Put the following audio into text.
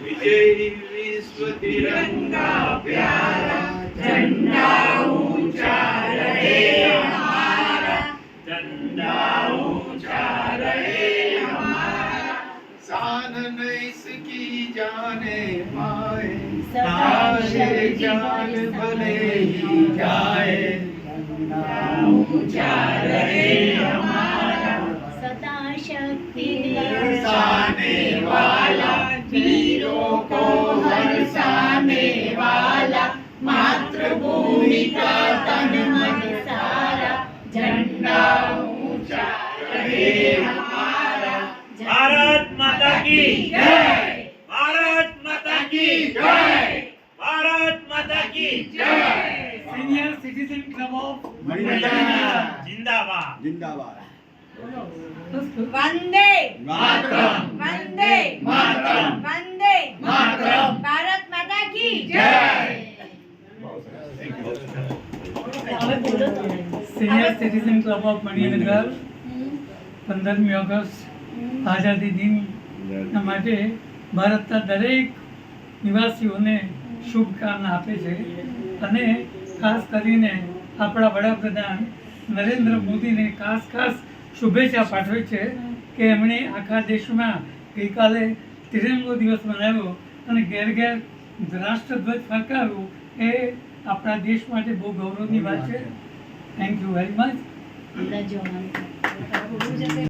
विजयी विश्व तिरंगा प्यारा, झंडा ऊंचा रहे हमारा, झंडा ऊंचा रहे हमारा। शान न इसकी जाने पाए, नाश जान भले ही जाए, झंडा ऊंचा रहे हमारा। सदा शक्ति बरसाने वाला, वीरों को हरसाने वाला, मातृभूमि का तन मन सारा, झंडा ऊंचा रहे हमारा। भारत माता की जय, भारत माता की जय, भारत माता की जय। सीनियर सिटीजन क्लब ऑफ जिंदाबाद जिंदाबाद। वंदे मातरम, वंदे मातरम, वंदे मातरम। भारत माता की जय। Senior citizen club of Maninagar 15મી ઓગસ્ટ આઝાદી દિનના માટે ભારતના દરેક નિવાસીઓને શુભકામના આપે છે અને ખાસ કરીને આપણા વડાપ્રધાન નરેન્દ્ર મોદીને ખાસ શુભેચ્છા પાઠવે છે કે એમણે આખા દેશમાં ગઈકાલે તિરંગો દિવસ મનાવ્યો અને ઘેર ઘેર રાષ્ટ્રધ્વજ ફરકાવ્યો એ આપણા દેશ માટે બહુ ગૌરવની વાત છે. Thank you very much.